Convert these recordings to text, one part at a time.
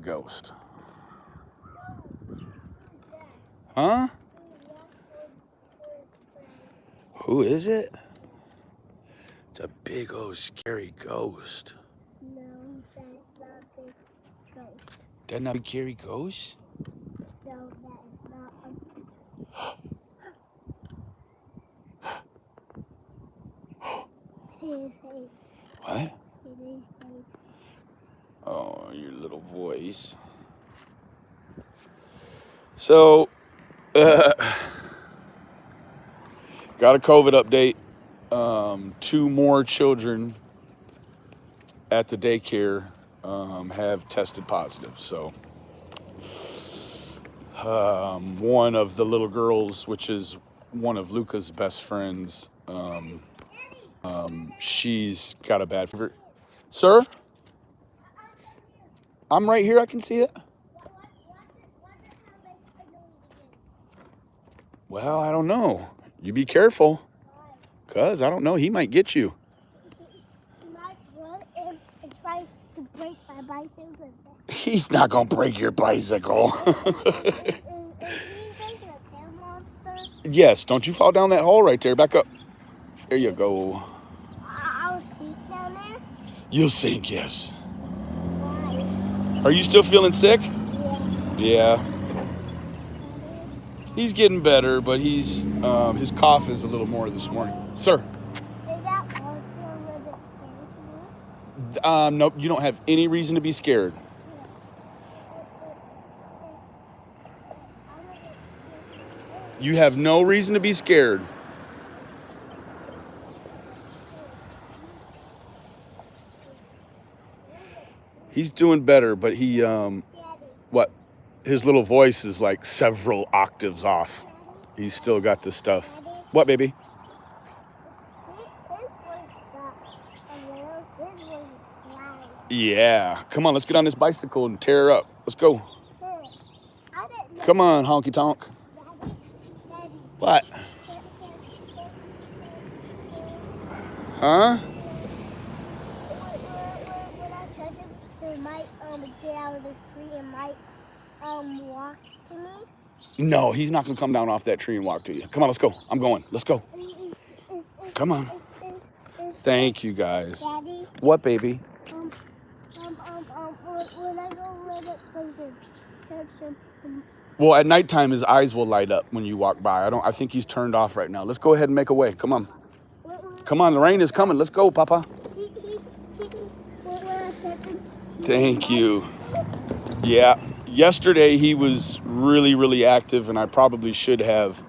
ghost. Huh? Who is it? It's a big old scary ghost. No, that's not a big ghost. That's not a scary ghost? No, that is not a... It is safe. What? It is safe. Oh, your little voice. So, got a COVID update. 2 more children at the daycare have tested positive. So, one of the little girls, which is one of LUCA's best friends, she's got a bad fever. Sir? I'm right here. I can see it. Well, I don't know. You be careful. Because, I don't know, he might get you. He might run and tries to break my bicycle. He's not going to break your bicycle. Is he a tail monster? Yes, don't you fall down that hole right there. Back up. There you go. I'll sink down there? You'll sink, yes. Why? Are you still feeling sick? Yeah. Yeah. He's getting better, but he's his cough is a little more this morning. Sir. Is that also a little bit scary? Nope, you don't have any reason to be scared. You have no reason to be scared. He's doing better, but he, what? His little voice is like several octaves off. He's still got this stuff. What, baby? Yeah. Come on, let's get on this bicycle and tear her up. Let's go. Come on, honky tonk. What? Huh? When I touch him, he might get out of the tree and might walk to me. No, he's not gonna come down off that tree and walk to you. Come on, let's go. I'm going. Let's go. Come on. Thank you, guys. Daddy, What, baby? when I go let it touch him, Well, at nighttime, his eyes will light up when you walk by. I think he's turned off right now. Let's go ahead and make a way. Come on. Come on, the rain is coming. Let's go, Papa. when I touch him, Thank you. Yeah. Yesterday, he was really, really active, and I probably should have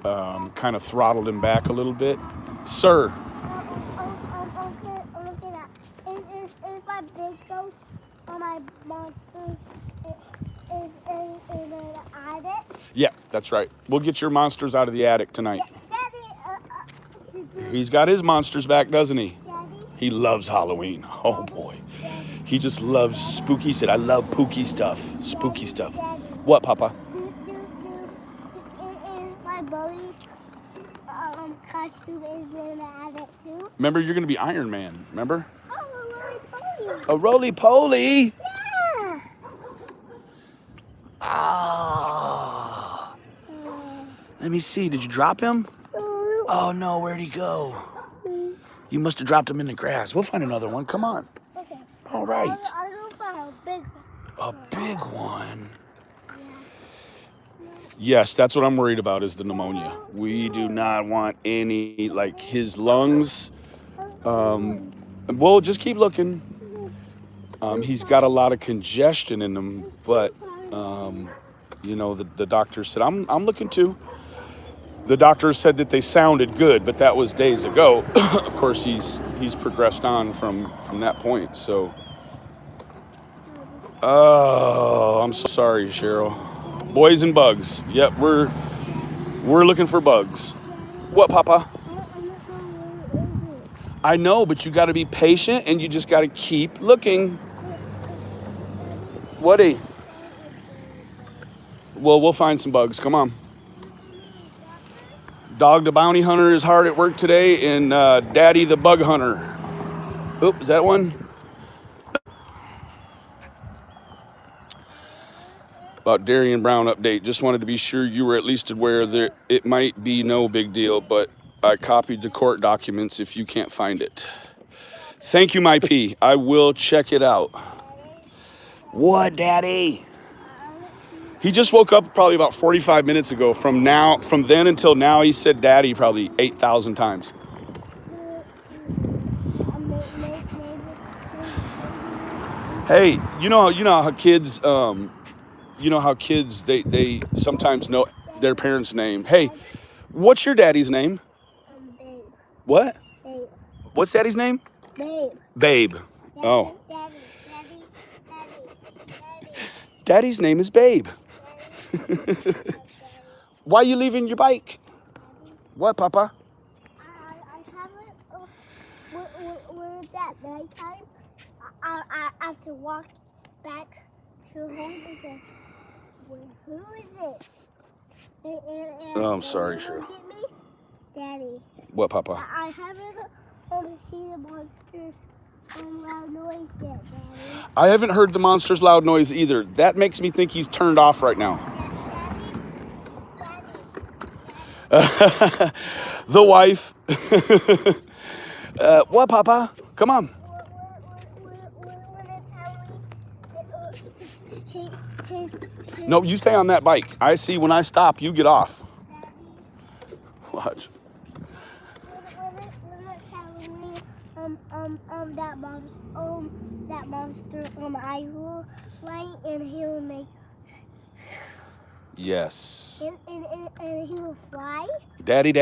kind of throttled him back a little bit. Sir. Is my big ghost or my monster is in the attic? Yeah, that's right. We'll get your monsters out of the attic tonight. Daddy, He's got his monsters back, doesn't he? Daddy, He loves Halloween. Oh, boy. He just loves spooky. He said, I love pooky stuff. Spooky stuff. What, Papa? is my bully costume is in the attic too? Remember, you're going to be Iron Man. Remember? Oh, A roly-poly. yeah. Ah. Let me see. Did you drop him? Oh, no. Where'd he go? You must have dropped him in the grass. We'll find another one. Come on. Okay. All right. I'll go find a big one. A big one. Yes, that's what I'm worried about is the pneumonia. We do not want any, like his lungs. Well, just keep looking. He's got a lot of congestion in them, but, you know, the doctor said, I'm looking too. The doctor said that they sounded good, but that was days ago. Of course, he's progressed on from that point. So, oh, I'm so sorry, Cheryl. Boys and bugs. Yep, we're looking for bugs. What, Papa? I know, but you got to be patient and you just got to keep looking. Woody? Well, we'll find some bugs. Come on. Dog the bounty hunter is hard at work today, and Daddy the bug hunter. Oop, is that one? About Darian Brown update. Just wanted to be sure you were at least aware that it might be no big deal, but I copied the court documents if you can't find it. Thank you, my P. I will check it out. What, Daddy? He just woke up probably about 45 minutes ago. From then until now, he said "Daddy" probably 8,000 times. Hey, you know how kids, they sometimes know their parents' name. Hey, what's your daddy's name? Babe. What? Babe. What's daddy's name? Babe. Babe. Daddy, Oh. Daddy. Daddy's name is Babe. Why are you leaving your bike? What, Papa? I haven't. When it's at nighttime, I have to walk back to home and say, "Who is it?" Oh, I'm sorry, and sure. look at me, Daddy. What, Papa? I haven't seen the monsters loud noise yet, Daddy. I haven't heard the monster's loud noise either. That makes me think he's turned off right now. Daddy. The wife. What, Papa? Come on. No, you stay on that bike. I see when I stop, you get off. Watch. That monster, I will light and he will make. Yes. And he will fly. Daddy.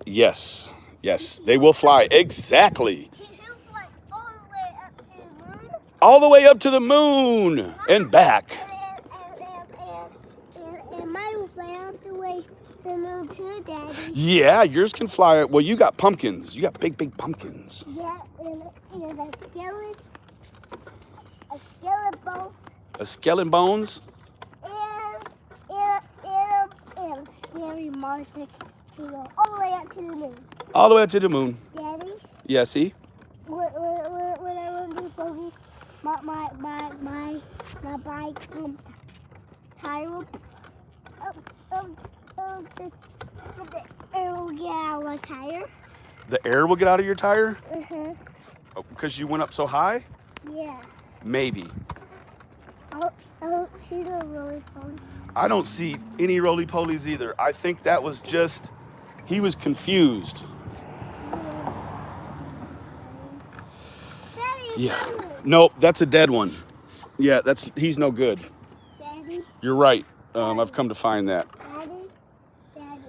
Yes. Yes, they will fly. Exactly. He'll fly all the way up to the moon. All the way up to the moon and back. And mine will fly all the way to the moon too, Daddy. Yeah, yours can fly. Well, you got pumpkins. You got big pumpkins. Yeah, and A skeleton bones. And scary monster to go all the way up to the moon. All the way up to the moon. Daddy? Yeah, see? When I run through focus, my bike tire will the air will get out of my tire. The air will get out of your tire? Uh-huh. Oh, because you went up so high? Yeah. Maybe. I don't see the really phone. I don't see any roly-polies either. I think that was just, he was confused. Daddy, Yeah. Nope, that's a dead one. Yeah, he's no good. Daddy, You're right. I've come to find that. Daddy.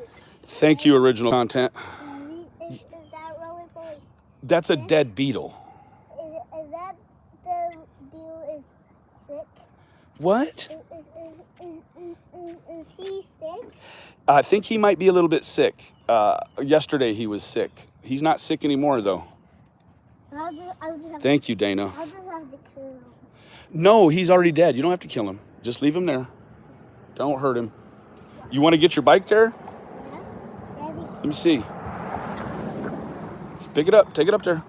Thank you, original content. Daddy, is that really voice? That's a dead beetle. Is that the beetle is sick? What? Is he sick? I think he might be a little bit sick. Yesterday he was sick. He's not sick anymore, though. I'll just have Thank you, Dana. I'll just have to kill him. No, he's already dead. You don't have to kill him. Just leave him there. Don't hurt him. You want to get your bike there? Yeah? Daddy. Let me see. Pick it up. Take it up there.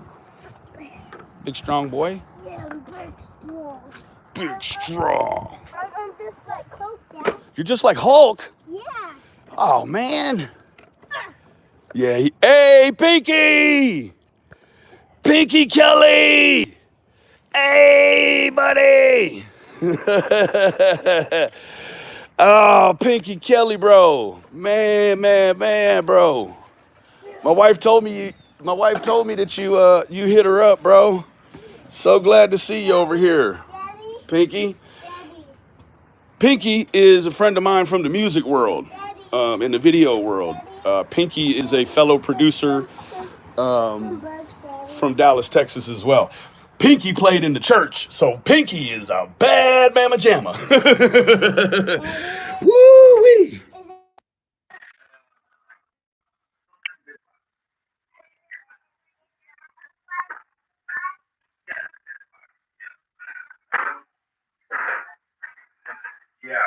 Big, strong boy. Yeah, I'm big strong. Big, strong. I'm just like Coke, Dad. You're just like Hulk. Yeah. Oh, man. Yeah. Hey, Pinky! Pinky Kelly! Hey, buddy! Oh, Pinky Kelly, bro. Man, bro. My wife told me that you hit her up, bro. So glad to see you over here. Daddy. Pinky. Daddy. Pinky is a friend of mine from the music world, in the video world. Pinky is a fellow producer from Dallas, Texas as well. Pinky played in the church, so Pinky is a bad mama jamma. Woo-wee. Yeah,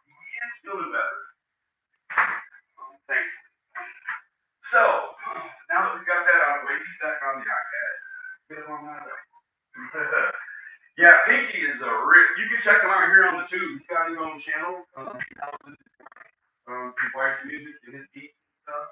he is feeling better. Thanks. So, now that we've got that out of the way, he's back on the iPad. Get him on that way. Yeah, Pinky is a you can check him out here on the tube. He's got his own channel. His wife's music and his beats and stuff.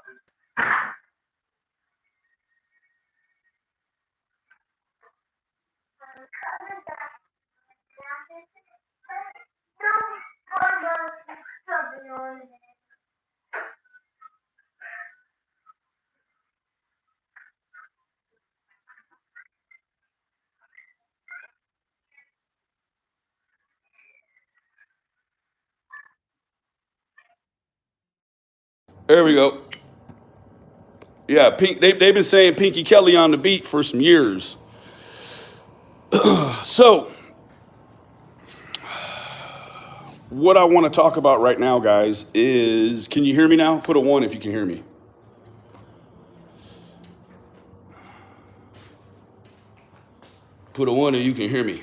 There we go. Yeah, they've been saying Pinky Kelly on the beat for some years. So, what I want to talk about right now, guys, is, can you hear me now? Put a 1 if you can hear me. Put a 1 if you can hear me.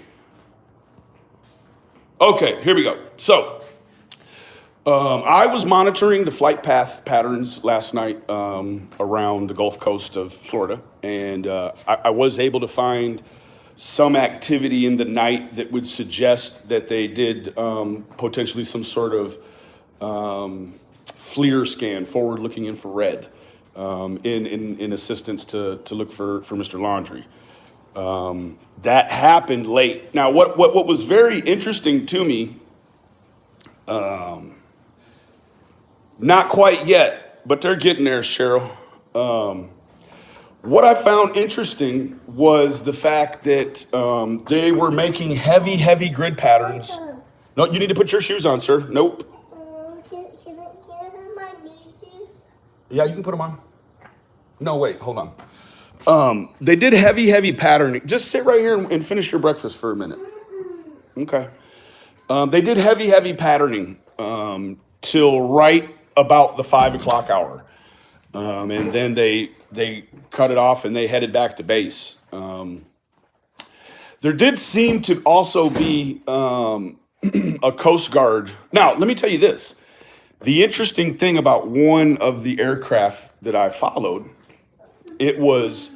Okay, here we go. So, I was monitoring the flight path patterns last night around the Gulf Coast of Florida, and I was able to find some activity in the night that would suggest that they did potentially some sort of FLIR scan, forward-looking infrared, in assistance to look for Mr. Laundrie. That happened late. Now, what was very interesting to me, not quite yet, but they're getting there, Cheryl. What I found interesting was the fact that they were making heavy grid patterns. No, you need to put your shoes on, sir. Nope. Can I have my new shoes? Yeah, you can put them on. No, wait, hold on. They did heavy patterning. Just sit right here and finish your breakfast for a minute. Okay. They did heavy patterning till right about the 5 o'clock hour. And then they cut it off and they headed back to base. There did seem to also be a Coast Guard. Now, let me tell you this. The interesting thing about one of the aircraft that I followed, it was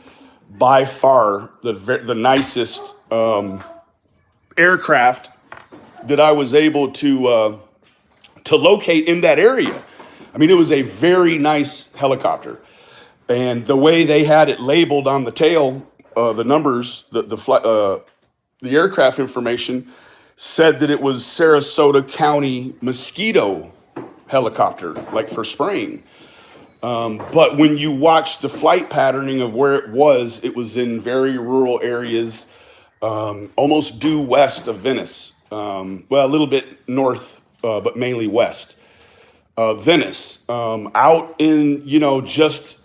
by far the nicest aircraft that I was able to locate in that area. I mean, it was a very nice helicopter, and the way they had it labeled on the tail, the numbers, the aircraft information said that it was Sarasota County Mosquito helicopter, like for spraying. But when you watch the flight patterning of where it was in very rural areas, almost due west of Venice. Well, a little bit north, but mainly west of Venice. Out in, just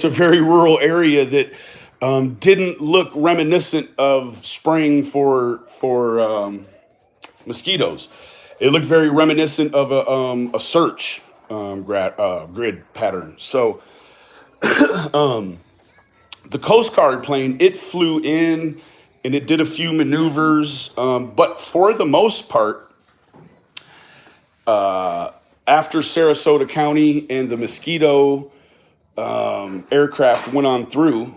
a very rural area that didn't look reminiscent of spraying for mosquitoes. It looked very reminiscent of a search grid pattern. So the Coast Guard plane, it flew in and it did a few maneuvers, but for the most part, after Sarasota County and the Mosquito aircraft went on through,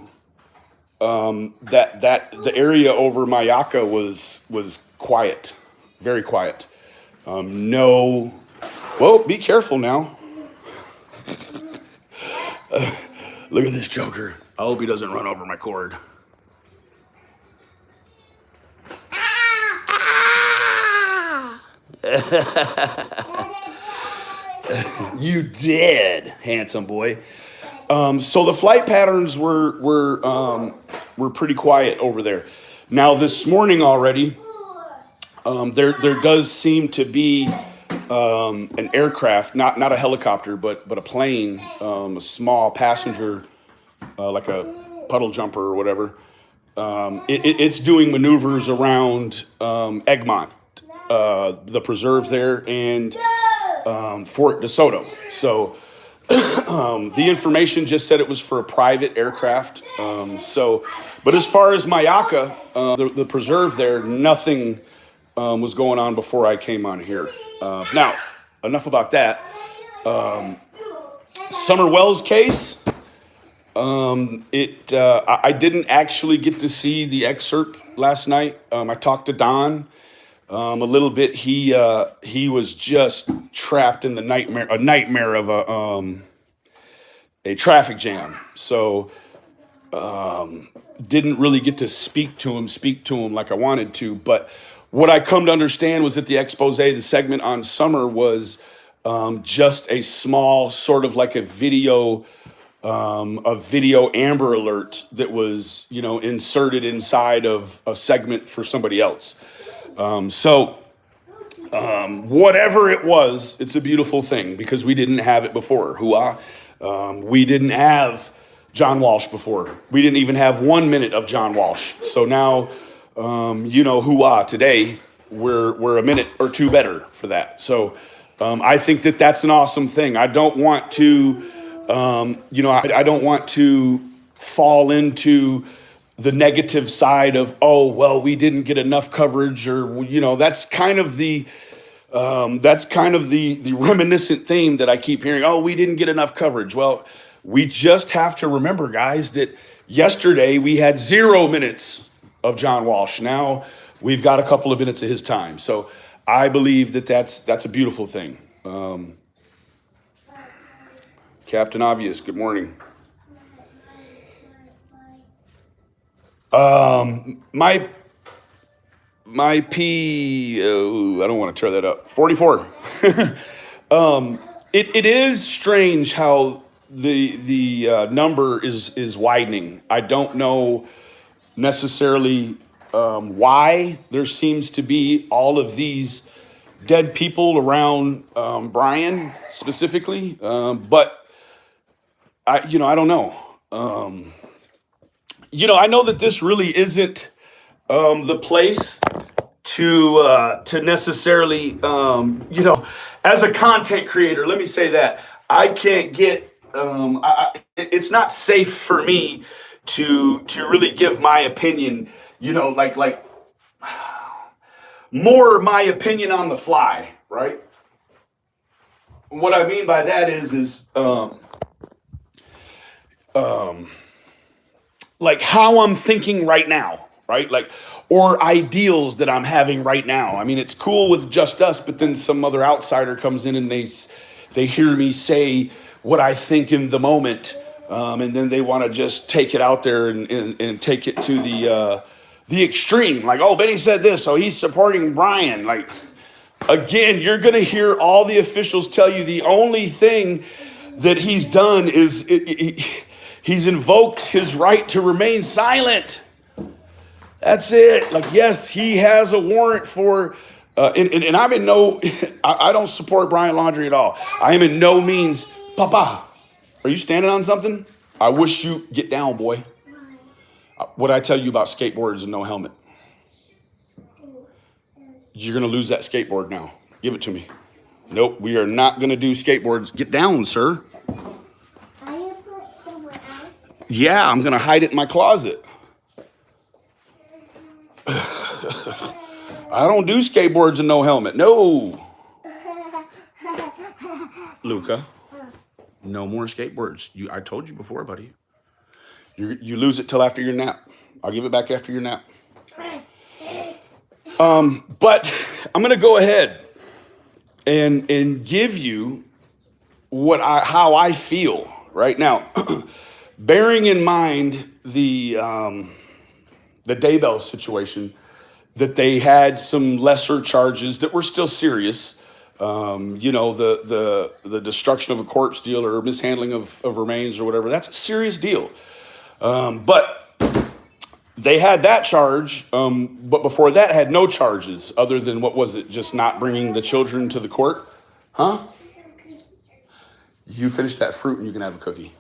that the area over Mayaka was quiet, very quiet. No, whoa, be careful now. Look at this joker. I hope he doesn't run over my cord. You did, handsome boy. So the flight patterns were pretty quiet over there. Now this morning already, there does seem to be an aircraft, not a helicopter, but a plane, a small passenger, like a puddle jumper or whatever. It's doing maneuvers around Egmont, the preserve there, and Fort DeSoto. So the information just said it was for a private aircraft. But as far as Mayaka, the preserve there, nothing was going on before I came on here. Now, enough about that. Summer Wells case. I didn't actually get to see the excerpt last night. I talked to Don. A little bit. He was just trapped in a nightmare of a traffic jam. So didn't really get to speak to him like I wanted to. But what I come to understand was that the expose, the segment on summer, was just a small sort of like a video Amber Alert that was, inserted inside of a segment for somebody else. Whatever it was, it's a beautiful thing because we didn't have it before. We didn't have John Walsh before. We didn't even have 1 minute of John Walsh. So now, today we're a minute or two better for that. So I think that that's an awesome thing. I don't want to, I don't want to fall into the negative side of, oh, well, we didn't get enough coverage, or, that's kind of the reminiscent theme that I keep hearing. Oh, we didn't get enough coverage. Well, we just have to remember, guys, that yesterday we had 0 minutes of John Walsh. Now we've got a couple of minutes of his time. So I believe that that's a beautiful thing. Captain Obvious, good morning. My I don't want to tear that up. 44. It is strange how the number is widening. I don't know necessarily why there seems to be all of these dead people around Brian specifically, but I don't know. I know that this really isn't the place to necessarily, as a content creator, let me say that I can't get. It's not safe for me to really give my opinion. Like more my opinion on the fly, right? What I mean by that is like how I'm thinking right now, right? Like, or ideals that I'm having right now. I mean, it's cool with just us, but then some other outsider comes in and they hear me say what I think in the moment, and then they want to just take it out there and take it to the extreme. Like, oh, Benny said this, so he's supporting Brian. Like, again, you're going to hear all the officials tell you the only thing that he's done is he's invoked his right to remain silent. That's it. Like, yes, he has a warrant for, and I'm in no, I don't support Brian Laundrie at all. I am in no means, Papa, are you standing on something? I wish you get down, boy. What I tell you about skateboards and no helmet? You're going to lose that skateboard now. Give it to me. Nope, we are not going to do skateboards. Get down, sir. Are you put somewhere else? Yeah, I'm going to hide it in my closet. I don't do skateboards and no helmet. No. LUCA, no more skateboards. I told you before, buddy. You lose it till after your nap. I'll give it back after your nap. But I'm going to go ahead and give you how I feel right now, bearing in mind the Daybell situation, that they had some lesser charges that were still serious. The destruction of a corpse deal or mishandling of remains or whatever. That's a serious deal. But they had that charge, but before that had no charges other than, what was it, just not bringing the children to the court? Huh? You finish that fruit and you can have a cookie.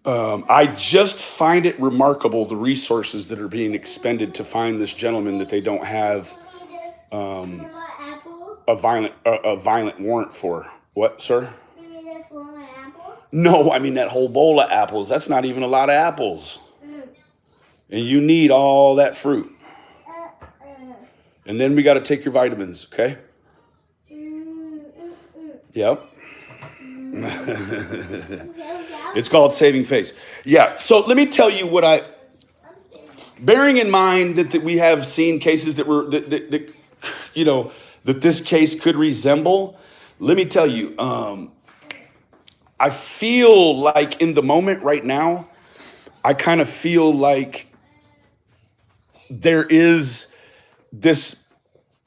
I just find it remarkable, the resources that are being expended to find this gentleman that they don't have a violent warrant for. What, sir? You mean this one apple? No, I mean that whole bowl of apples. That's not even a lot of apples. And you need all that fruit. And then we got to take your vitamins, okay? Yep. It's called saving face. Yeah, so let me tell you what bearing in mind that we have seen cases that were that you know that this case could resemble. Let me tell you, I feel like in the moment right now, I kind of feel like there is this,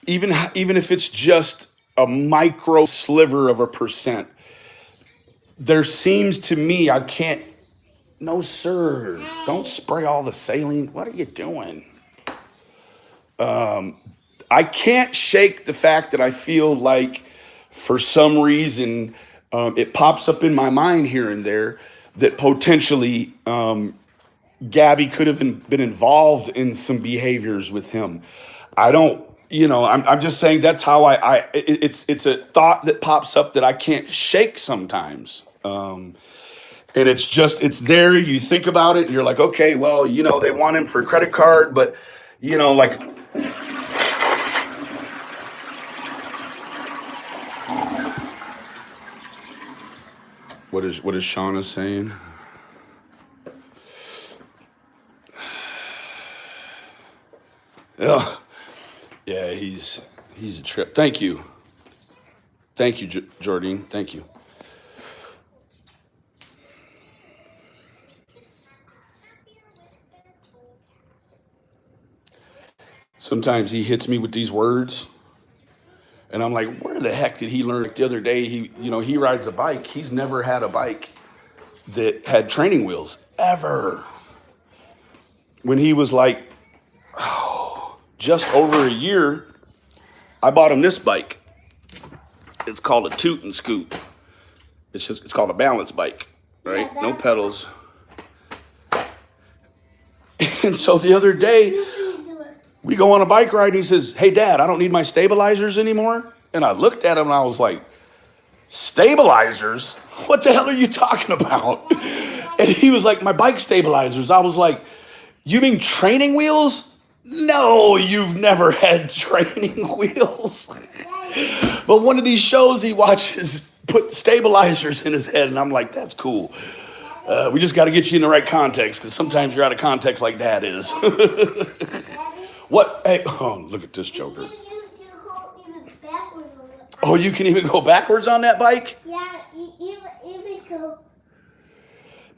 even if it's just a micro sliver of a percent, there seems to me, I can't, no sir, don't spray all the saline. What are you doing? I can't shake the fact that I feel like for some reason it pops up in my mind here and there that potentially Gabby could have been involved in some behaviors with him. I don't, I'm just saying that's how it's a thought that pops up that I can't shake sometimes. And it's there. You think about it and you're like, okay, well, they want him for a credit card, but like, what is Shauna saying? Yeah, he's a trip. Thank you, Jordine. Thank you. Sometimes he hits me with these words, and I'm like, where the heck did he learn? Like the other day, he rides a bike. He's never had a bike that had training wheels ever. When he was like, just over a year, I bought him this bike. It's called a toot and scoot. It's called a balance bike, right? No pedals. And so the other day, we go on a bike ride and he says, hey Dad, I don't need my stabilizers anymore. And I looked at him and I was like, stabilizers? What the hell are you talking about? And he was like, my bike stabilizers. I was like, you mean training wheels? No, you've never had training wheels. But one of these shows he watches put stabilizers in his head, and I'm like, that's cool. We just got to get you in the right context, because sometimes you're out of context like Dad is. What? Hey, look at this joker. You go even backwards on it. Oh, you can even go backwards on that bike? Yeah, even go.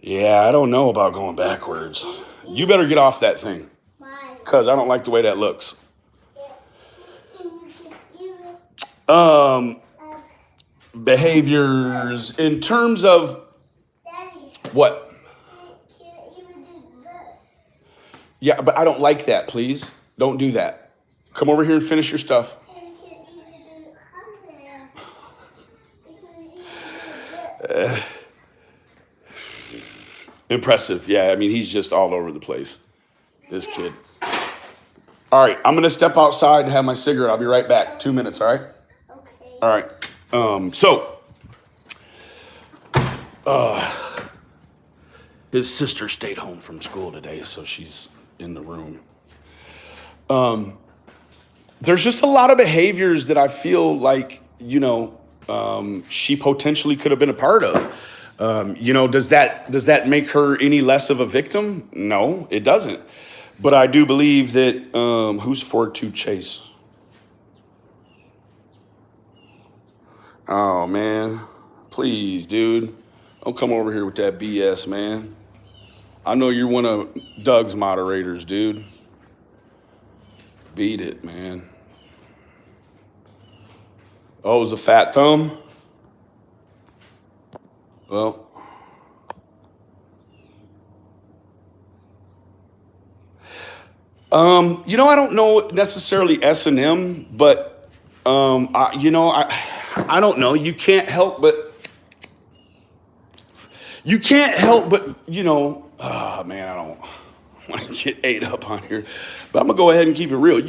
Yeah, I don't know about going backwards. You better get off that thing, because I don't like the way that looks. Behaviors in terms of Daddy, what? can't even do this. Yeah, but I don't like that. Please don't do that. Come over here and finish your stuff. Daddy can't even do there. He can't even do this. Impressive. Yeah, I mean, he's just all over the place, this kid. All right, I'm going to step outside and have my cigarette. I'll be right back. 2 minutes, all right? Okay. All right. His sister stayed home from school today, so she's in the room. There's just a lot of behaviors that I feel like, she potentially could have been a part of. Does that make her any less of a victim? No, it doesn't. But I do believe that, who's 4-2 Chase? Oh, man. Please, dude. Don't come over here with that BS, man. I know you're one of Doug's moderators, dude. Beat it, man. Oh, it was a fat thumb? Well. I don't know necessarily S&M, but, I don't know. You can't help but, oh man, I don't want to get ate up on here, but I'm gonna go ahead and keep it real.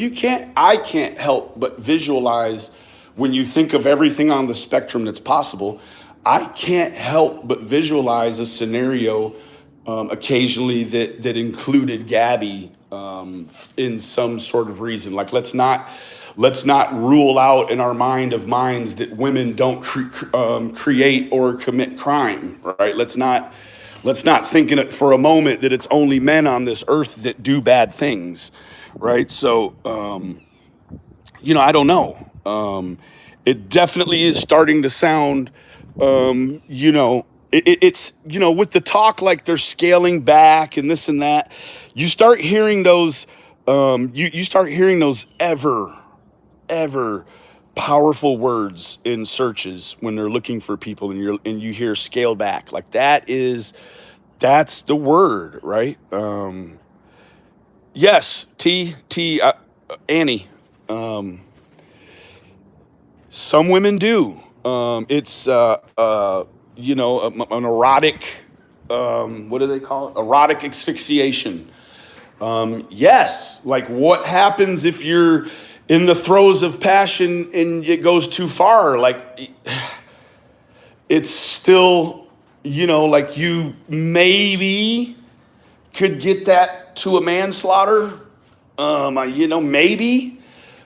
I can't help but visualize when you think of everything on the spectrum that's possible. I can't help but visualize a scenario occasionally that included Gabby in some sort of reason. Like, let's not rule out in our mind of minds that women don't create or commit crime, right? Let's not Let's not think in it for a moment that it's only men on this earth that do bad things, right? So, I don't know. It definitely is starting to sound, it's, with the talk like they're scaling back and this and that, you start hearing those, you start hearing those ever powerful words in searches when they're looking for people, and you hear scale back. Like that's the word, right? Yes, Annie. Some women do. It's an erotic. What do they call it? Erotic asphyxiation. Yes, like what happens if you're in the throes of passion and it goes too far? Like it's still, like you maybe could get that to a manslaughter. Maybe.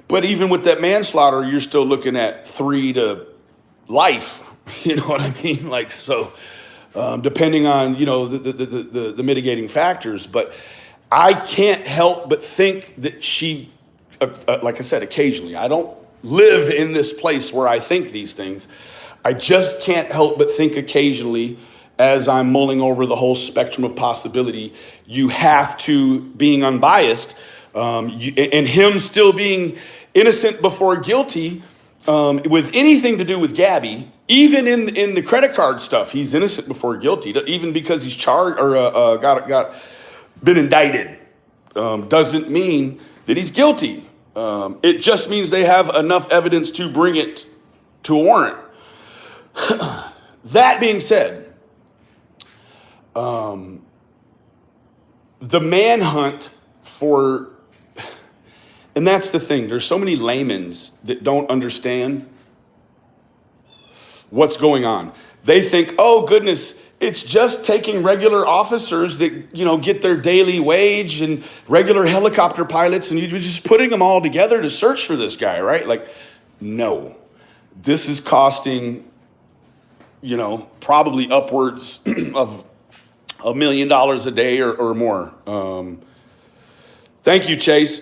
But even with that manslaughter, you're still looking at 3 to life. You know what I mean? Like, so depending on, the mitigating factors. But I can't help but think that she, like I said, occasionally, I don't live in this place where I think these things. I just can't help but think occasionally, as I'm mulling over the whole spectrum of possibility, you have to, being unbiased, and him still being innocent before guilty, with anything to do with Gabby, even in the credit card stuff, he's innocent before guilty, even because he's charged or got been indicted, doesn't mean that he's guilty. It just means they have enough evidence to bring it to a warrant. That being said, the manhunt for, and that's the thing, there's so many laymen's that don't understand what's going on. They think, oh goodness, it's just taking regular officers that, get their daily wage and regular helicopter pilots, and you're just putting them all together to search for this guy, right? Like, no, this is costing, probably upwards of $1 million a day or more. Thank you, Chase.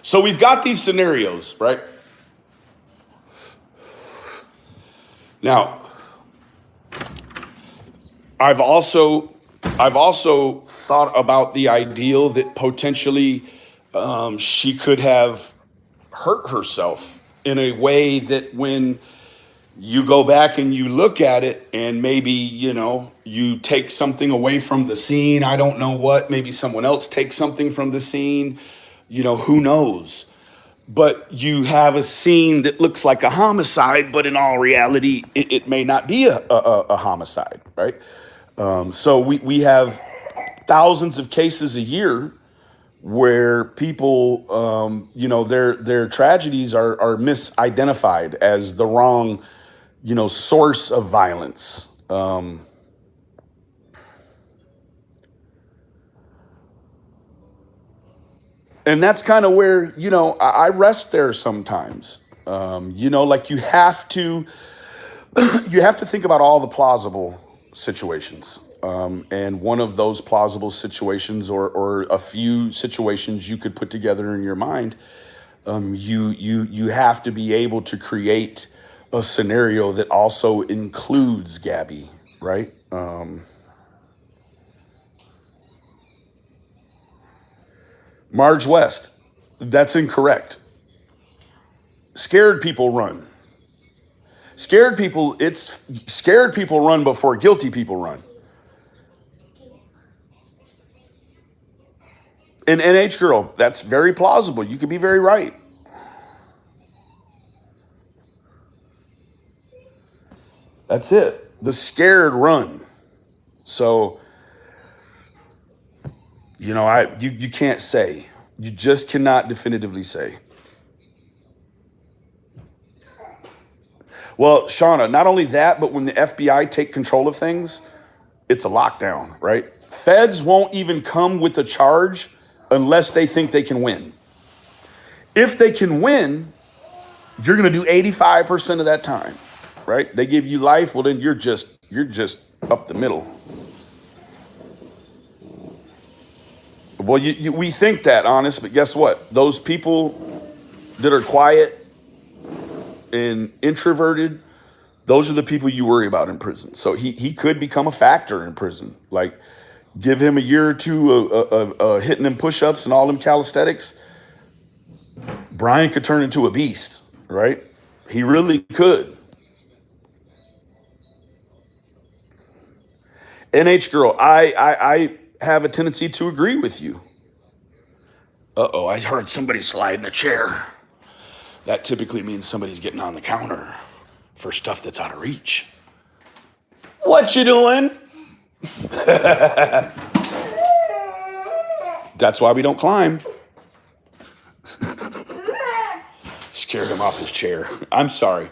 So we've got these scenarios, right? Now, I've also thought about the ideal that potentially she could have hurt herself in a way that when you go back and you look at it and maybe, you take something away from the scene. I don't know what, maybe someone else takes something from the scene, who knows? But you have a scene that looks like a homicide, but in all reality, it may not be a homicide, right? So we have thousands of cases a year where people, their tragedies are misidentified as the wrong, source of violence. And that's kind of where, I rest there sometimes. Like you have to think about all the plausible situations. And one of those plausible situations or a few situations you could put together in your mind, you have to be able to create a scenario that also includes Gabby, right? Marge West, that's incorrect. Scared people run. Scared people run before guilty people run. An NH girl, that's very plausible. You could be very right. That's it. The scared run. So, you can't say. You just cannot definitively say. Well, Shauna, not only that, but when the FBI take control of things, it's a lockdown, right? Feds won't even come with a charge unless they think they can win. If they can win, you're going to do 85% of that time. right? They give you life, well then you're just up the middle. Well, we think that, honest, but guess what? Those people that are quiet and introverted, those are the people you worry about in prison. So he could become a factor in prison. Like, give him a year or two of hitting them push-ups and all them calisthenics, Brian could turn into a beast, right? He really could. NH girl, I have a tendency to agree with you. Uh-oh, I heard somebody slide in a chair. That typically means somebody's getting on the counter for stuff that's out of reach. What you doing? That's why we don't climb. Scared him off his chair. I'm sorry.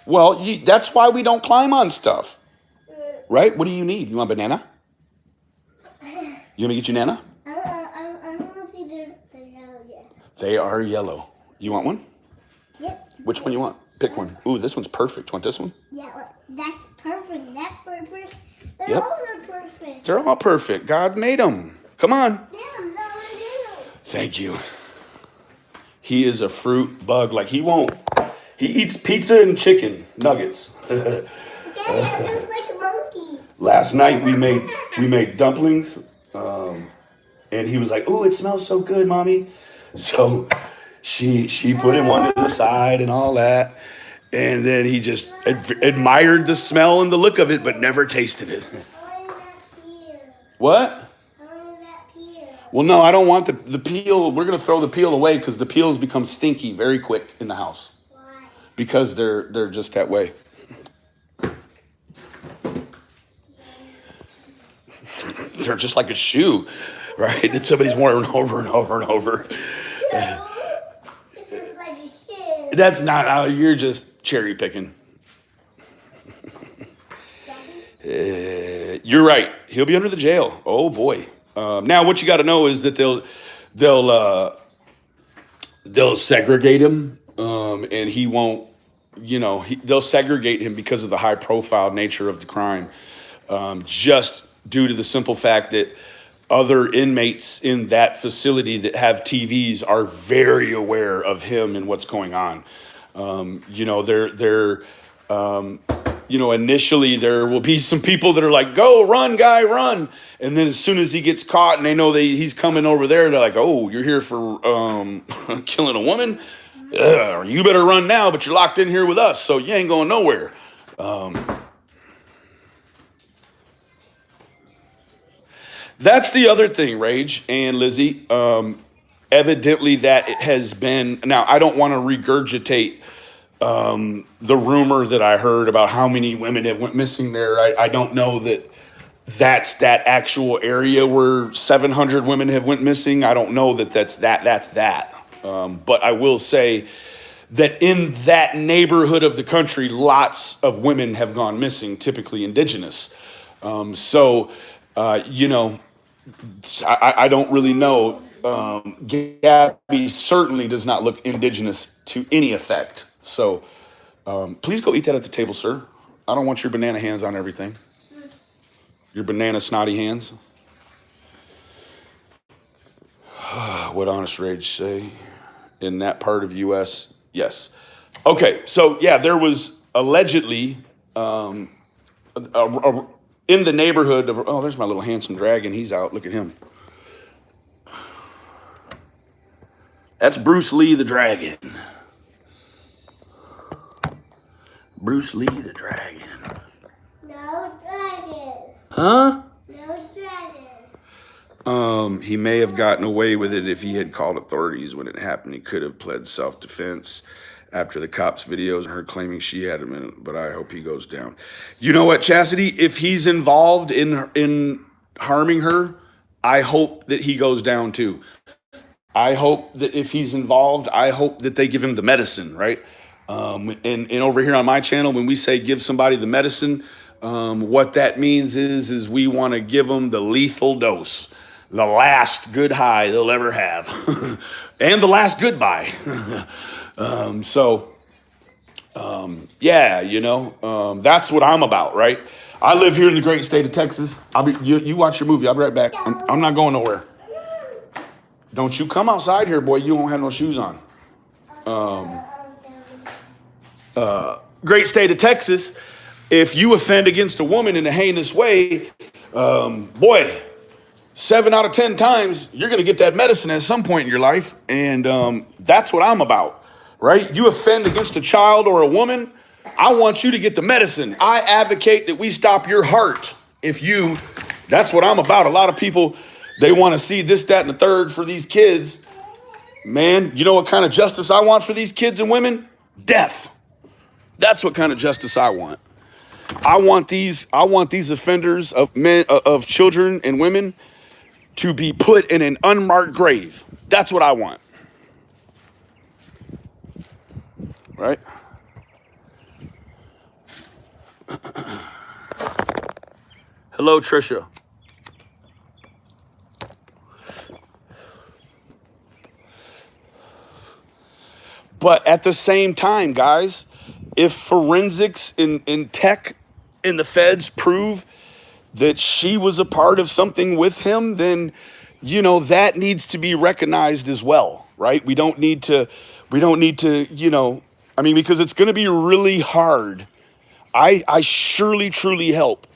Well, that's why we don't climb on stuff. Right? What do you need? You want a banana? You want me to get you Nana? I want to see they're yellow yet. They are yellow. You want one? Yep. Which one you want? Pick one. Ooh, this one's perfect. Want this one? Yeah, that's perfect. That's perfect. They Yep. all are perfect. They're all perfect. God made them. Come on. Yeah, that's what I do. Thank you. He is a fruit bug. Like he eats pizza and chicken nuggets. Daddy, that looks like a monkey. Last night we made dumplings, and he was like, "Ooh, it smells so good, mommy." So she put him one to the side and all that, and then he just admired the smell and the look of it, but never tasted it. I want that peel. What? I want that peel. Well, no, I don't want the peel. We're gonna throw the peel away because the peels become stinky very quick in the house. Why? Because they're just that way. They're just like a shoe, right? That somebody's worn over and over and over. No, this is like a shit. That's not how you're just cherry picking. You're right. He'll be under the jail. Oh boy. Now what you got to know is that they'll segregate him, and he won't. They'll segregate him because of the high profile nature of the crime, just due to the simple fact that other inmates in that facility that have TVs are very aware of him and what's going on. Initially there will be some people that are like, "Go, run, guy, run." And then as soon as he gets caught and they know he's coming over there, they're like, "Oh, you're here for killing a woman? You better run now, but you're locked in here with us, so you ain't going nowhere." That's the other thing, Rage and Lizzie. Evidently that it has been, now I don't want to regurgitate the rumor that I heard about how many women have went missing there. I don't know that's that actual area where 700 women have went missing. I don't know that's that. But I will say that in that neighborhood of the country, lots of women have gone missing, typically indigenous. I don't really know. Gabby certainly does not look indigenous to any effect. So please go eat that at the table, sir. I don't want your banana hands on everything. Your banana snotty hands. What Honest Rage say? In that part of U.S., yes. Okay, so yeah, there was allegedly in the neighborhood of, oh, there's my little handsome dragon. He's out. Look at him. That's Bruce Lee the dragon. Bruce Lee the dragon. No dragon. Huh? No dragon. He may have gotten away with it if he had called authorities when it happened. He could have pled self-defense after the cops' videos and her claiming she had him in it, but I hope he goes down. You know what, Chastity? If he's involved in harming her, I hope that he goes down too. I hope that if he's involved, I hope that they give him the medicine, right? And over here on my channel, when we say give somebody the medicine, what that means is we want to give them the lethal dose, the last good high they'll ever have, and the last goodbye. Yeah, that's what I'm about, right? I live here in the great state of Texas. You watch your movie. I'll be right back. I'm not going nowhere. Don't you come outside here, boy. You won't have no shoes on. Great state of Texas. If you offend against a woman in a heinous way, boy, 7 out of 10 times you're going to get that medicine at some point in your life, and that's what I'm about, right? You offend against a child or a woman, I want you to get the medicine. I advocate that we stop your heart. That's what I'm about. A lot of people, they want to see this, that, and the third for these kids. Man, you know what kind of justice I want for these kids and women? Death. That's what kind of justice I want. I want these offenders of men, of children and women, to be put in an unmarked grave. That's what I want. Right? Hello, Trisha. But at the same time, guys, if forensics in tech in the feds prove that she was a part of something with him, then, that needs to be recognized as well, right? We don't need to, because it's going to be really hard. I surely, truly hope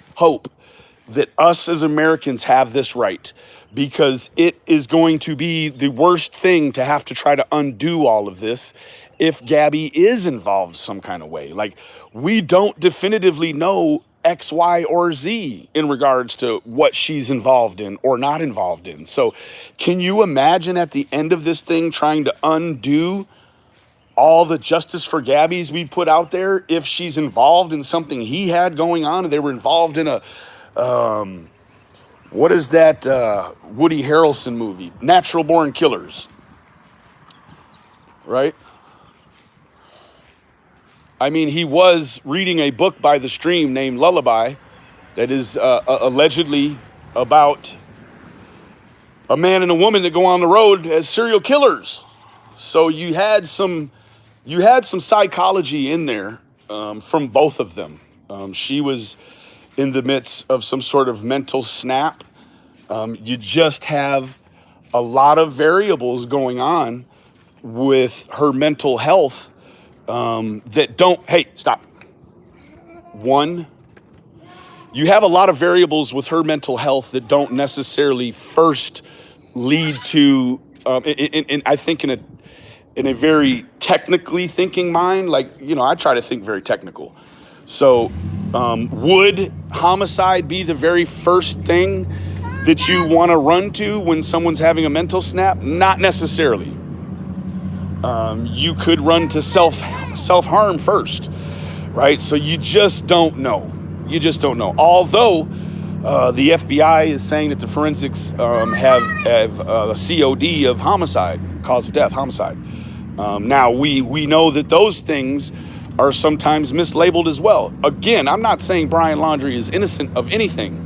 that us as Americans have this right, because it is going to be the worst thing to have to try to undo all of this if Gabby is involved some kind of way. Like, we don't definitively know X, Y, or Z in regards to what she's involved in or not involved in. So can you imagine at the end of this thing trying to undo all the justice for Gabby's we put out there if she's involved in something he had going on, and they were involved in a, what is that Woody Harrelson movie? Natural Born Killers, right? I mean, he was reading a book by the stream named Lullaby that is allegedly about a man and a woman that go on the road as serial killers. So you had some psychology in there from both of them. She was in the midst of some sort of mental snap. You just have a lot of variables going on with her mental health that don't, hey, stop. One, you have a lot of variables with her mental health that don't necessarily first lead to, I think in a very technically thinking mind, I try to think very technical. So would homicide be the very first thing that you want to run to when someone's having a mental snap? Not necessarily. You could run to self-harm first, right? So you just don't know. Although the FBI is saying that the forensics have a COD of homicide, cause of death, homicide. Now, we know that those things are sometimes mislabeled as well. Again, I'm not saying Brian Laundrie is innocent of anything,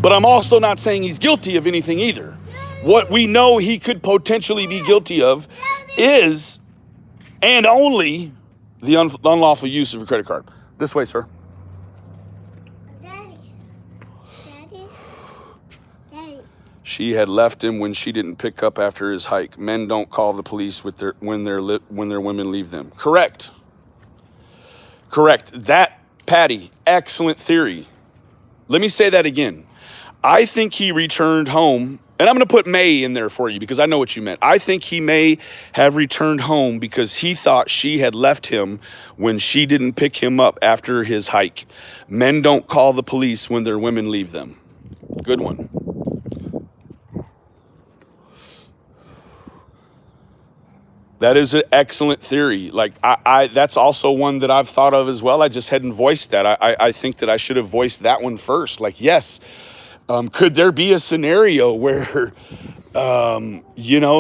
but I'm also not saying he's guilty of anything either. What we know he could potentially be guilty of is, and only, the unlawful use of a credit card. This way, sir. Daddy. She had left him when she didn't pick up after his hike. Men don't call the police when their women leave them. Correct. That, Patty, excellent theory. Let me say that again. I think he returned home, and I'm going to put may in there for you because I know what you meant. I think he may have returned home because he thought she had left him when she didn't pick him up after his hike. Men don't call the police when their women leave them. Good one. That is an excellent theory. That's also one that I've thought of as well. I just hadn't voiced that. I think that I should have voiced that one first. Yes. Could there be a scenario where,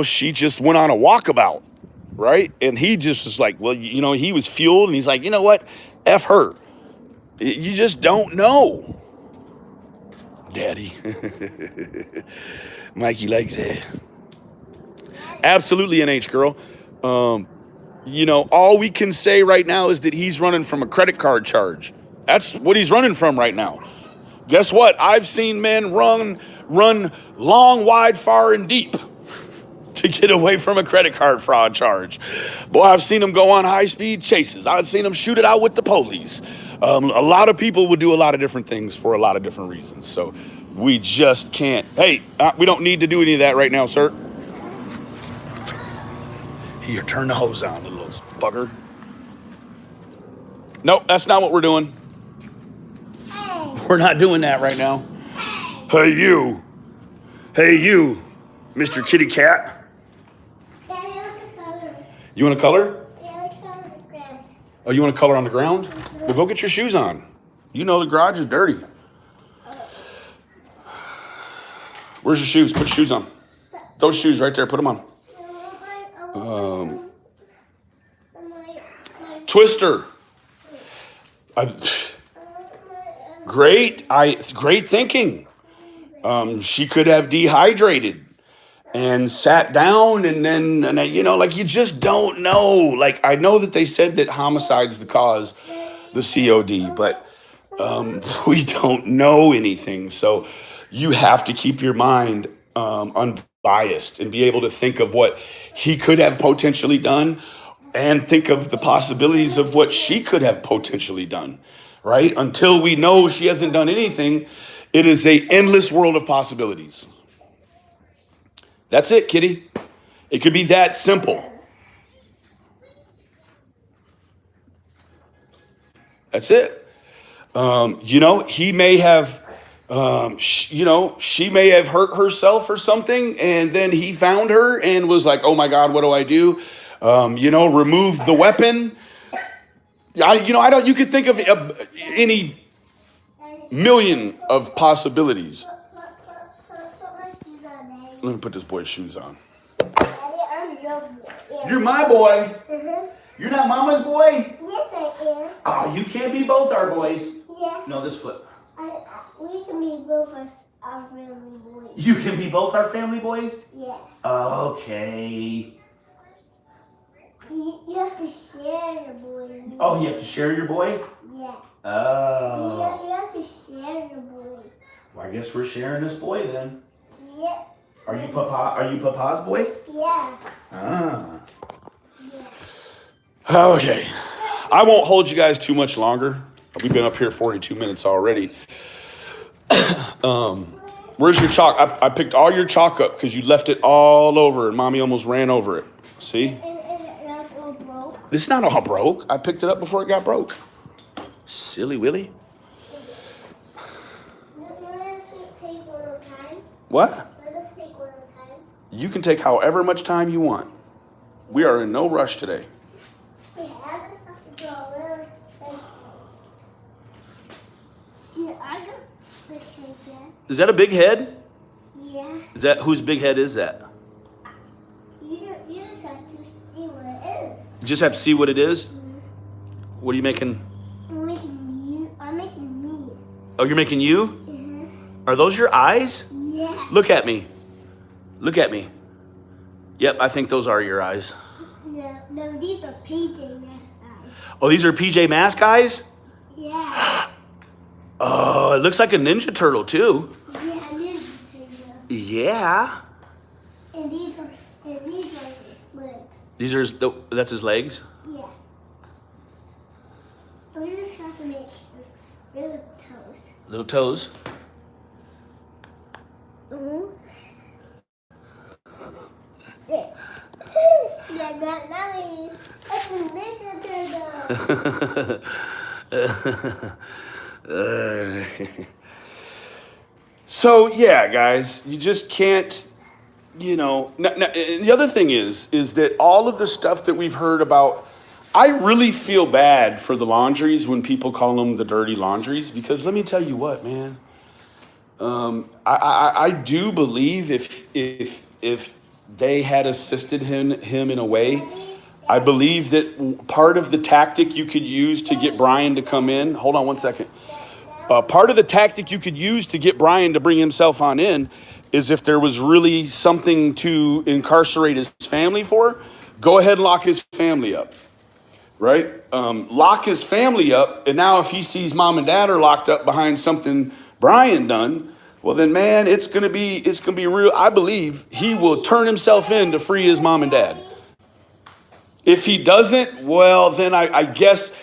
she just went on a walkabout, right? And he just was like, well, he was fueled and he's like, you know what? F her. You just don't know. Daddy. Mikey likes it. Absolutely, NH girl. You know, all we can say right now is that he's running from a credit card charge. That's what he's running from right now. Guess what? I've seen men run long, wide, far, and deep to get away from a credit card fraud charge. Boy, I've seen them go on high-speed chases. I've seen them shoot it out with the police. A lot of people would do a lot of different things for a lot of different reasons. So we just can't. Hey, we don't need to do any of that right now, sir. Here, turn the hose on, you little bugger. Nope, that's not what we're doing. Hey. We're not doing that right now. Hey, you. Hey, you, Mr. Kitty Cat. Daddy, I want to color. You want to color? Yeah, I want to color the grass. Oh, you want to color on the ground? Well, go get your shoes on. You know the garage is dirty. Where's your shoes? Put your shoes on. Those shoes right there, put them on. Twister. Great thinking. She could have dehydrated and sat down and then, you know, like you just don't know. Like I know that they said that homicide's the cause, the COD, but we don't know anything. So you have to keep your mind unbiased and be able to think of what he could have potentially done and think of the possibilities of what she could have potentially done, right? Until we know she hasn't done anything, it is an endless world of possibilities. That's it, kitty. It could be that simple. That's it. You know, he may have, she may have hurt herself or something, and then he found her and was like, oh my God, what do I do? Removed the weapon. You could think of any million of possibilities. Put my shoes on, Daddy. Let me put this boy's shoes on. Daddy, I'm your boy. You're my boy. Uh-huh. You're not mama's boy. Yes, I am. Oh, you can't be both our boys. Yeah. No, this foot. We can be both our family boys. You can be both our family boys? Yeah. Okay. You have to share your boy. Oh, you have to share your boy? Yeah. Oh. You have to share your boy. Well, I guess we're sharing this boy then. Yeah. Are you Papa's boy? Yeah. Ah. Yeah. Okay. I won't hold you guys too much longer. We've been up here 42 minutes already. Where's your chalk? I picked all your chalk up because you left it all over and Mommy almost ran over it. See? And that's all broke. It's not all broke. I picked it up before it got broke. Silly Willy. Let us take one at a time. What? Let us take one at a time. You can take however much time you want. We are in no rush today. We have this have to draw a little. Here, I got the cake yet. Is that a big head? Yeah. Whose big head is that? You just have to see what it is. You just have to see what it is? What are you making? I'm making you. I'm making me. Oh, you're making you? Mm-hmm. Are those your eyes? Yeah. Look at me. Look at me. Yep, I think those are your eyes. No, these are PJ Masks eyes. Oh, these are PJ Masks eyes? Yeah. Oh, it looks like a Ninja Turtle too. Yeah, this is too. Yeah. And these are his legs. These are, that's his legs? Yeah. We just have to make his little toes. Little toes? Mm-hmm. There. Yeah, that's a Ninja Turtle. So yeah, guys, you just can't, the other thing is that all of the stuff that we've heard about, I really feel bad for the laundries when people call them the dirty laundries, because let me tell you what, man, I do believe if they had assisted him in a way, I believe that part of the tactic you could use to get Brian to come in, hold on one second. Part of the tactic you could use to get Brian to bring himself on in is if there was really something to incarcerate his family for, Go ahead and lock his family up, right? Lock his family up, and now if he sees mom and dad are locked up behind something Brian done, well then, man, it's gonna be real. I believe he will turn himself in to free his mom and dad. If he doesn't, well, then I guess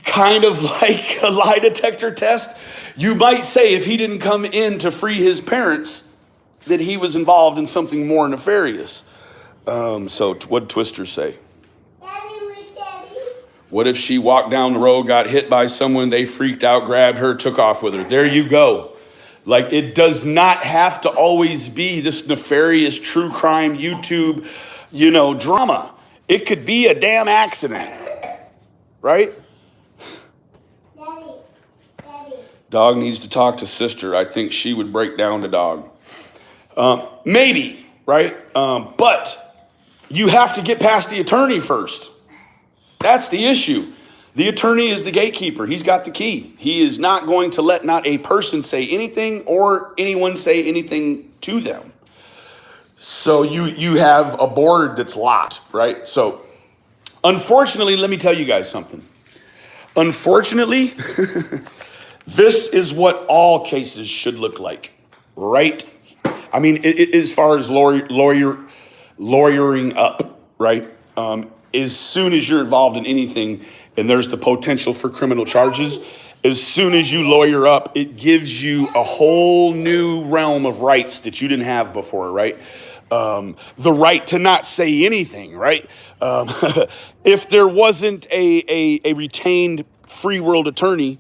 kind of like a lie detector test, you might say if he didn't come in to free his parents, that he was involved in something more nefarious. So what'd Twister say? Daddy. What if she walked down the road, got hit by someone, they freaked out, grabbed her, took off with her? There you go. Like, it does not have to always be this nefarious true crime YouTube, drama. It could be a damn accident, right? Daddy. Dog needs to talk to sister. I think she would break down the dog. Maybe, right? But you have to get past the attorney first. That's the issue. The attorney is the gatekeeper. He's got the key. He is not going to let not a person say anything or anyone say anything to them. So you have a board that's locked, right? So unfortunately, let me tell you guys something. Unfortunately, this is what all cases should look like, right? I mean, as far as lawyering up, right? As soon as you're involved in anything and there's the potential for criminal charges, as soon as you lawyer up, it gives you a whole new realm of rights that you didn't have before, right? The right to not say anything, right? If there wasn't a retained free world attorney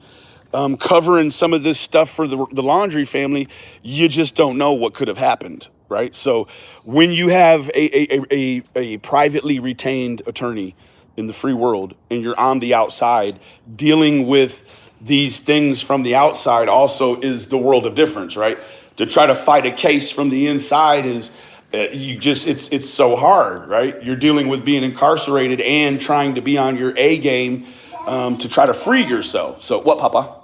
covering some of this stuff for the Laundrie family, you just don't know what could have happened, right? So when you have a privately retained attorney in the free world and you're on the outside dealing with these things from the outside also is the world of difference, right? To try to fight a case from the inside is it's so hard, right? You're dealing with being incarcerated and trying to be on your A game to try to free yourself. So what, Papa?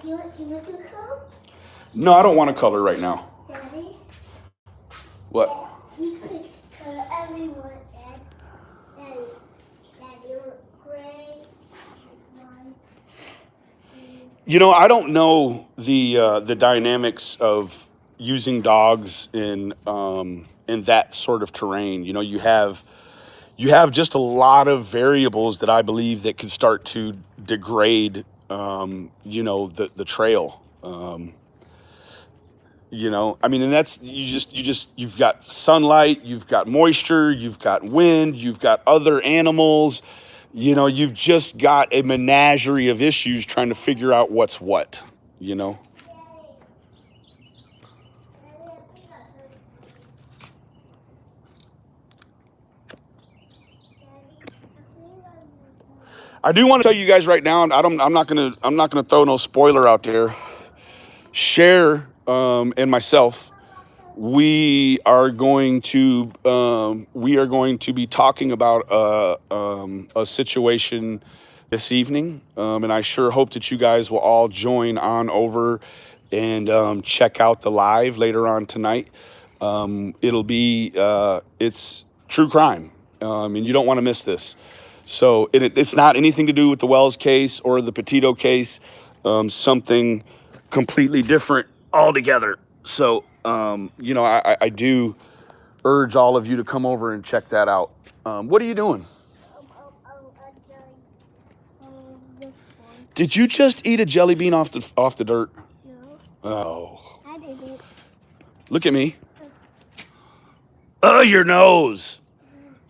You want to color? No, I don't want to color right now. Daddy? What? You could color everyone, Dad. Daddy, you want gray, white, I don't know the dynamics of using dogs in that sort of terrain. You have just a lot of variables that I believe that could start to degrade the trail. And that's you've got sunlight, you've got moisture, you've got wind, you've got other animals, you've just got a menagerie of issues trying to figure out what's what. I do want to tell you guys right now, I'm not gonna throw no spoiler out there. Cher and myself, we are going to be talking about a situation this evening, and I sure hope that you guys will all join on over and check out the live later on tonight. It'll be it's true crime, and you don't want to miss this. So it's not anything to do with the Wells case or the Petito case, something completely different altogether. So, I do urge all of you to come over and check that out. What are you doing? Did you just eat a jelly bean off the dirt? No, Oh, I didn't. look at me. Oh, your nose.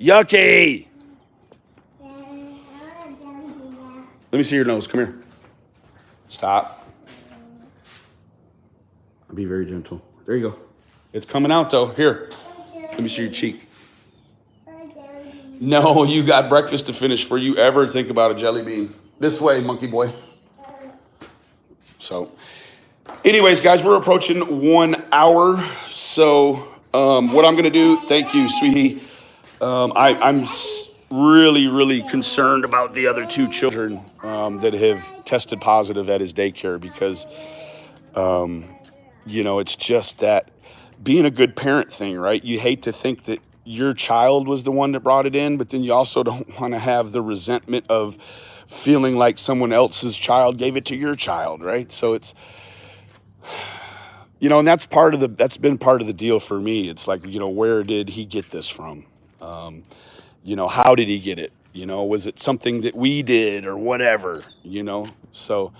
Yucky. Let me see your nose. Come here. Stop. I'll be very gentle. There you go. It's coming out though. Here. Let me see your cheek. No, you got breakfast to finish before you ever think about a jelly bean. This way, monkey boy. So, anyways, guys, we're approaching 1 hour. So, what I'm going to do, thank you, sweetie. I'm really concerned about the other two children that have tested positive at his daycare because, it's just that being a good parent thing, right? You hate to think that your child was the one that brought it in, but then you also don't want to have the resentment of feeling like someone else's child gave it to your child, right? So it's, you know, and that's been part of the deal for me. It's like, you know, where did he get this from? You know, how did he get it? You know, was it something that we did or whatever, you know? So,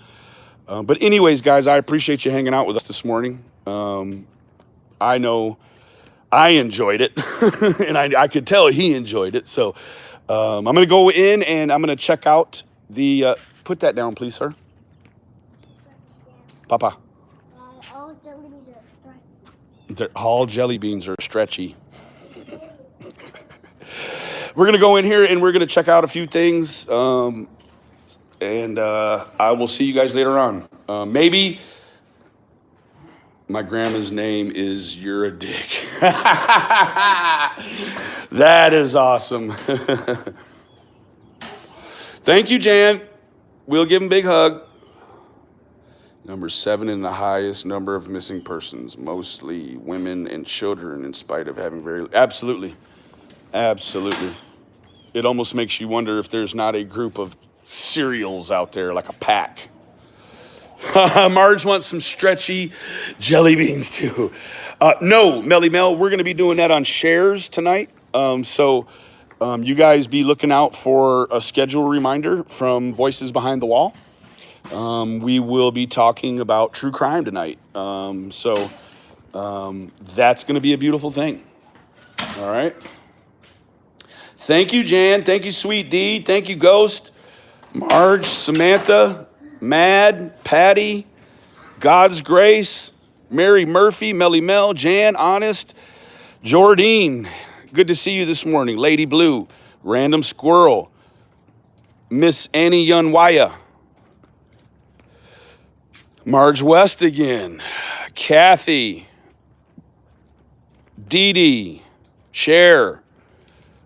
but anyways, guys, I appreciate you hanging out with us this morning. I know I enjoyed it, and I could tell he enjoyed it. So I'm going to go in and I'm going to check out the, put that down, please, sir. Papa. All jelly beans are stretchy. All jelly beans are stretchy. We're going to go in here and we're going to check out a few things. And I will see you guys later on. Maybe my grandma's name is You're a Dick. That is awesome. Thank you, Jan. We'll give him a big hug. Number 7 in the highest number of missing persons, mostly women and children, in spite of having absolutely. Absolutely. It almost makes you wonder if there's not a group of cereals out there, like a pack. Marge wants some stretchy jelly beans too. No, Melly Mel, we're going to be doing that on shares tonight. So you guys be looking out for a schedule reminder from Voices Behind the Wall. We will be talking about true crime tonight. So that's going to be a beautiful thing. All right. Thank you, Jan. Thank you, Sweet D. Thank you, Ghost, Marge, Samantha, Mad, Patty, God's Grace, Mary Murphy, Melly Mel, Jan, Honest, Jordine. Good to see you this morning. Lady Blue, Random Squirrel, Miss Annie Yunwaya, Marge West again, Kathy, Dee Dee, Cher.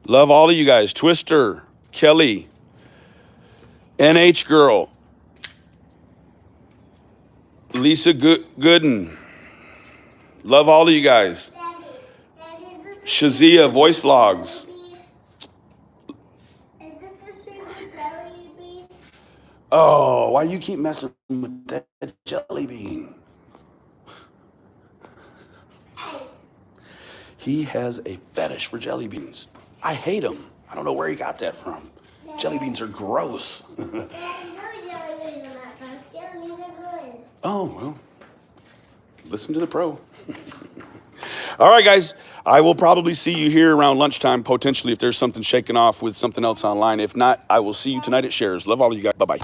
Love all of you guys. Twister, Kelly, NH Girl, Lisa Gooden. Love all of you guys. Shazia, Voice Vlogs. Is this the sugar jelly bean? Oh, why you keep messing with that jelly bean? Hey. He has a fetish for jelly beans. I hate them. I don't know where he got that from. Jelly beans are gross. Dad, no jelly beans are not gross. Jelly beans are good. Oh, well, listen to the pro. All right, guys, I will probably see you here around lunchtime, potentially, if there's something shaking off with something else online. If not, I will see you tonight at Shares. Love all of you guys. Bye-bye.